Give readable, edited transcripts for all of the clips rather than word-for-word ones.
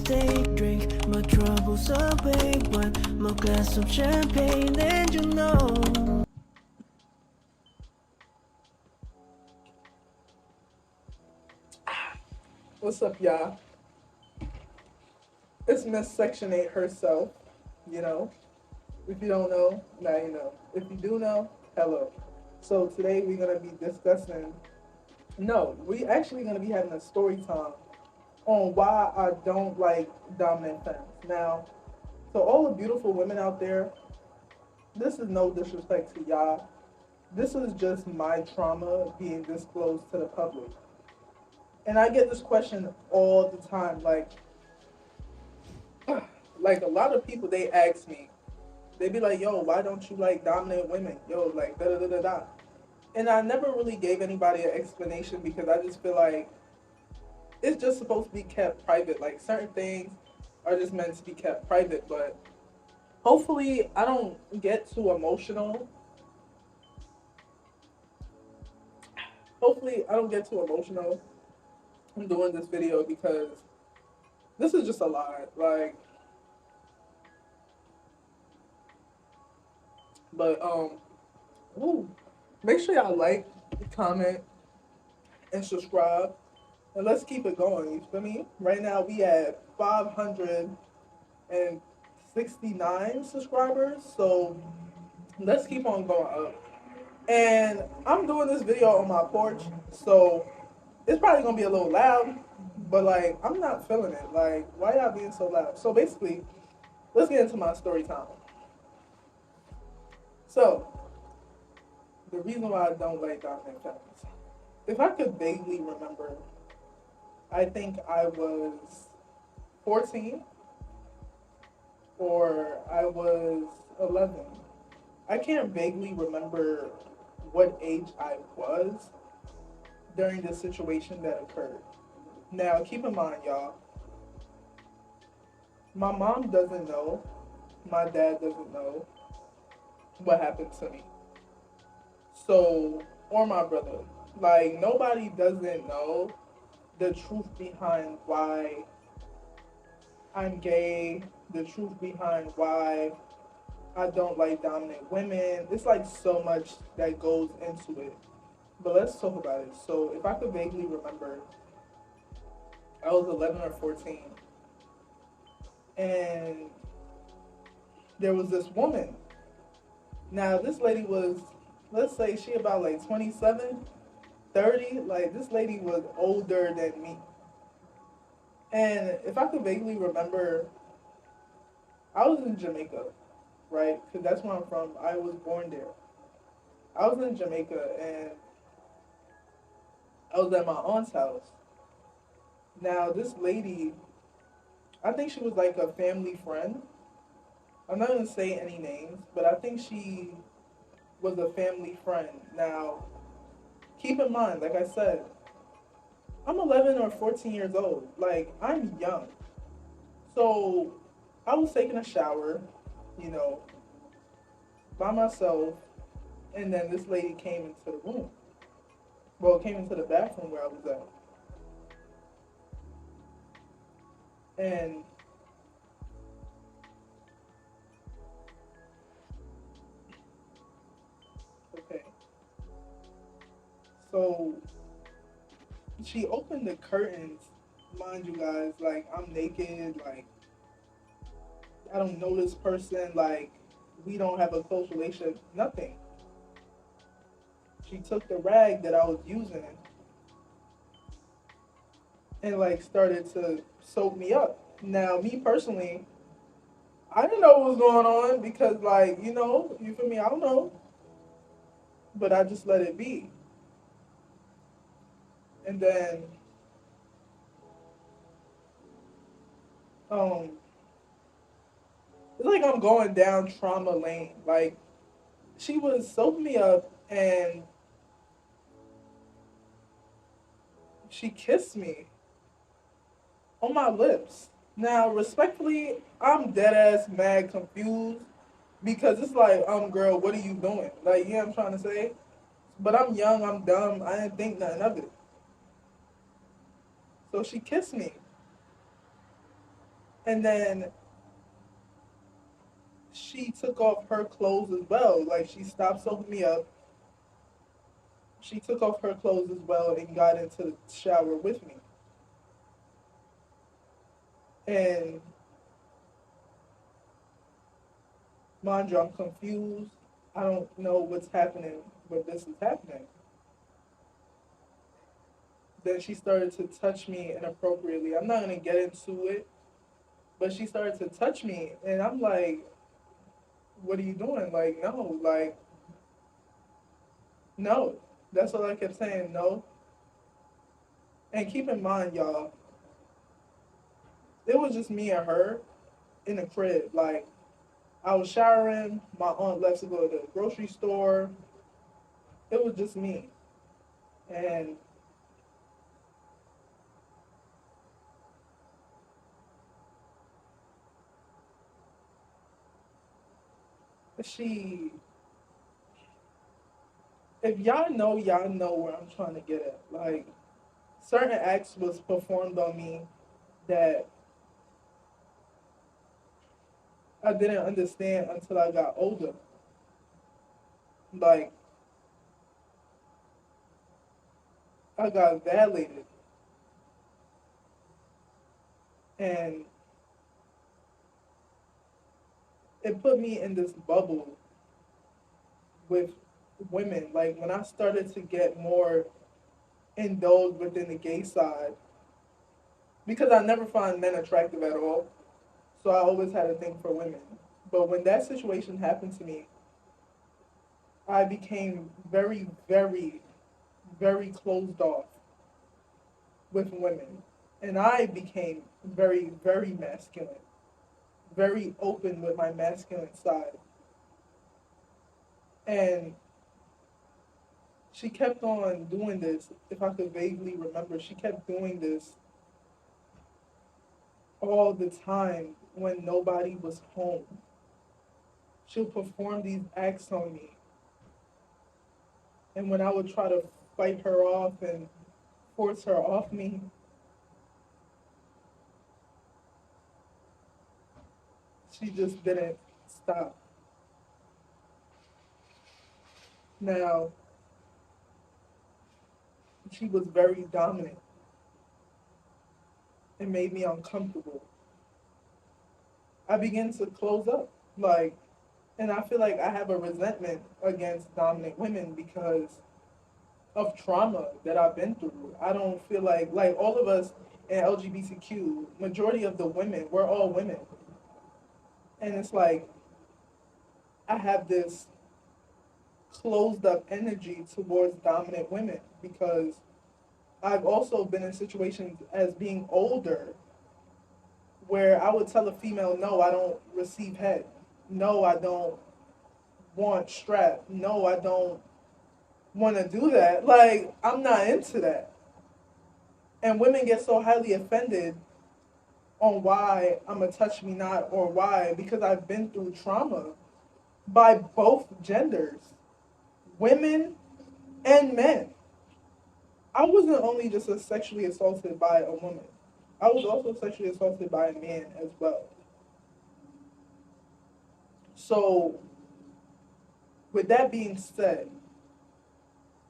day, drink my troubles away. One more glass of champagne, and you know. What's up, y'all? It's Miss Section 8 herself, you know. If you don't know, now you know. If you do know, hello. So today we're going to be discussing, no, we actually going to be having a story time on why I don't like dominant femmes. Now, so all the beautiful women out there, this is no disrespect to y'all. This is just my trauma being disclosed to the public. And I get this question all the time, like a lot of people, they ask me, they be like, yo, why don't you like dominant women? Yo, like da da da da da. And I never really gave anybody an explanation because I just feel like it's just supposed to be kept private. Like certain things are just meant to be kept private, but hopefully I don't get too emotional. Hopefully I don't get too emotional in doing this video because this is just a lot. Like, but ooh, make sure y'all like, comment, and subscribe. And let's keep it going. You feel me? Right now we at 569 subscribers. So let's keep on going up. And I'm doing this video on my porch, so it's probably gonna be a little loud, but like I'm not feeling it. Like, why y'all being so loud? So basically, let's get into my story time. So the reason why I don't like dominant femmes, if I could vaguely remember, I think I was 14 or I was 11. I can't vaguely remember what age I was during the situation that occurred. Now, keep in mind, y'all, my mom doesn't know, my dad doesn't know what happened to me. So, or my brother. Like, nobody doesn't know the truth behind why I'm gay, the truth behind why I don't like dominant women. It's like so much that goes into it. But let's talk about it. So, if I could vaguely remember, I was 11 or 14, and there was this woman. Now, this lady was, let's say, she about like 27, 30. Like, this lady was older than me. And if I could vaguely remember, I was in Jamaica, right? Because that's where I'm from. I was born there. I was in Jamaica, and I was at my aunt's house. Now, this lady, I think she was like a family friend. I'm not going to say any names, but I think she was a family friend. Now, keep in mind, like I said, I'm 11 or 14 years old. Like, I'm young. So, I was taking a shower, you know, by myself, and then this lady came into the room. Well, came into the bathroom where I was at. And okay, so she opened the curtains, mind you guys, like I'm naked, like I don't know this person, like we don't have a close relationship, nothing. She took the rag that I was using and like started to soak me up. Now, me personally, I didn't know what was going on because, like, you feel me? I don't know, but I just let it be. And then, um, it's like I'm going down trauma lane. Like, she was soaking me up and she kissed me on my lips. Now, respectfully, I'm dead ass mad confused because it's like, girl, what are you doing? Like, yeah, I'm trying to say, but I'm young, I'm dumb, I didn't think nothing of it. So she kissed me, And then she took off her clothes as well. Like she stopped soaking me up. She took off her clothes as well and got into the shower with me. And mind you, I'm confused. I don't know what's happening, but this is happening. Then she started to touch me inappropriately. I'm not gonna get into it, but she started to touch me, and I'm like, "What are you doing?" Like, no, like, no. That's what I kept saying, no. And keep in mind, y'all, it was just me and her in the crib. Like, I was showering. My aunt left to go to the grocery store. It was just me, and she. If y'all know where I'm trying to get at. Like, certain acts was performed on me that I didn't understand until I got older. Like, I got violated, and it put me in this bubble with women. Like, when I started to get more indulged within the gay side, because I never find men attractive at all, so I always had a thing for women. But when that situation happened to me, I became very, very, very closed off with women. And I became very, very masculine, very open with my masculine side. And she kept on doing this. If I could vaguely remember, she kept doing this all the time when nobody was home. She'll perform these acts on me. And when I would try to fight her off and force her off me, she just didn't stop. Now, she was very dominant. It made me uncomfortable. I began to close up. Like, and I feel like I have a resentment against dominant women because of trauma that I've been through. I don't feel like all of us in LGBTQ, majority of the women, we're all women. And it's like I have this closed up energy towards dominant women because I've also been in situations as being older where I would tell a female, no, I don't receive head. No, I don't want strap. No, I don't want to do that. Like, I'm not into that. And women get so highly offended on why I'm a touch me not or why, because I've been through trauma by both genders, women and men. I wasn't only just sexually assaulted by a woman, I was also sexually assaulted by a man as well. So, with that being said,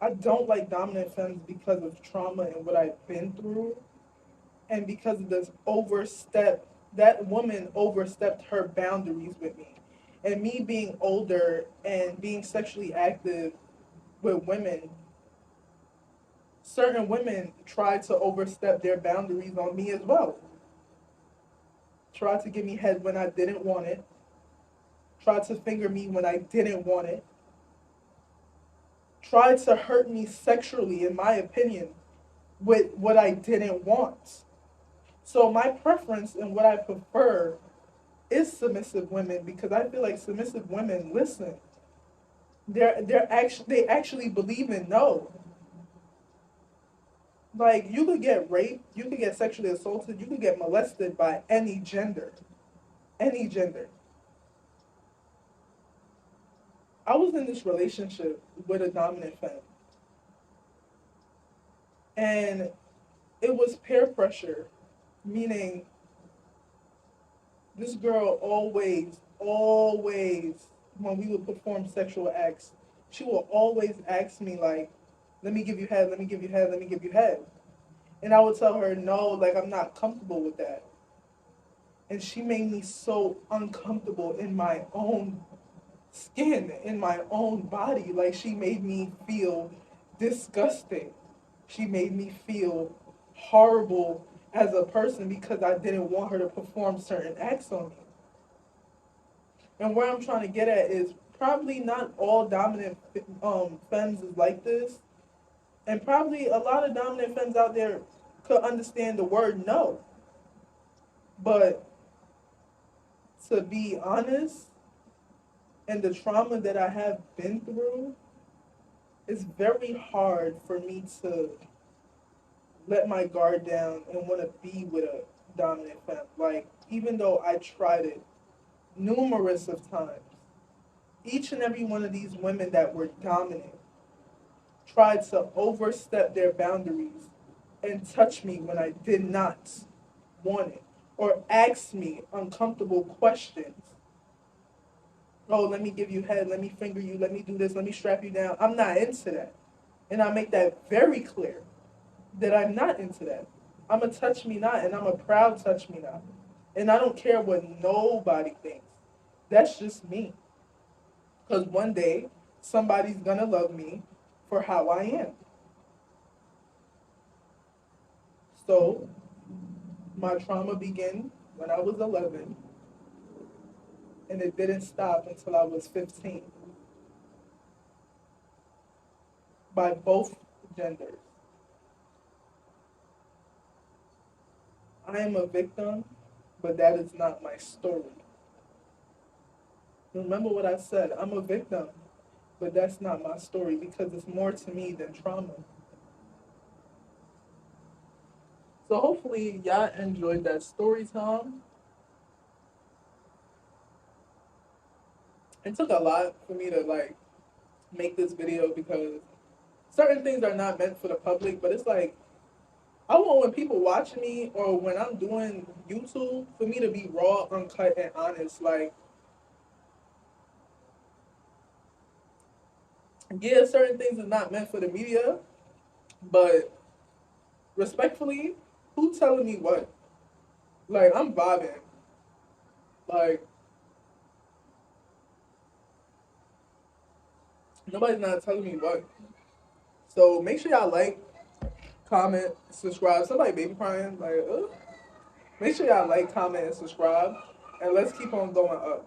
I don't like dominant femmes because of trauma and what I've been through, and because of this overstep. That woman overstepped her boundaries with me, and me being older and being sexually active with women, certain women tried to overstep their boundaries on me as well. Tried to give me head when I didn't want it. Tried to finger me when I didn't want it. Tried to hurt me sexually, in my opinion, with what I didn't want. So my preference and what I prefer is submissive women because I feel like submissive women listen. They actually believe in no. Like, you could get raped, you could get sexually assaulted, you could get molested by any gender. Any gender. I was in this relationship with a dominant femme, and it was peer pressure, meaning This girl always, when we would perform sexual acts, she will always ask me like, "Let me give you head. Let me give you head. Let me give you head." And I would tell her, "No, like I'm not comfortable with that." And she made me so uncomfortable in my own skin, in my own body. Like she made me feel disgusting. She made me feel horrible as a person because I didn't want her to perform certain acts on me. And where I'm trying to get at is probably not all dominant femmes is like this, and probably a lot of dominant femmes out there could understand the word no. But to be honest, and the trauma that I have been through, it's very hard for me to let my guard down and want to be with a dominant femme. Like, even though I tried it numerous of times, each and every one of these women that were dominant tried to overstep their boundaries and touch me when I did not want it, or ask me uncomfortable questions. Oh, let me give you head, let me finger you, let me do this, let me strap you down. I'm not into that. And I make that very clear that I'm not into that. I'm a touch me not, and I'm a proud touch me not. And I don't care what nobody thinks. That's just me. Because one day, somebody's gonna love me for how I am. So, my trauma began when I was 11, and it didn't stop until I was 15. By both genders. I am a victim, but that is not my story. Remember what I said. I'm a victim, but that's not my story because it's more to me than trauma. So hopefully y'all enjoyed that story time. It took a lot for me to like make this video because certain things are not meant for the public, but it's like I want when people watch me or when I'm doing YouTube for me to be raw, uncut, and honest. Like, yeah, certain things is not meant for the media, but respectfully, who telling me what? Like, I'm vibing. Like, nobody's not telling me what. So make sure y'all like, comment, subscribe. Somebody baby crying. Like, ugh. Make sure y'all like, comment, and subscribe. And let's keep on going up.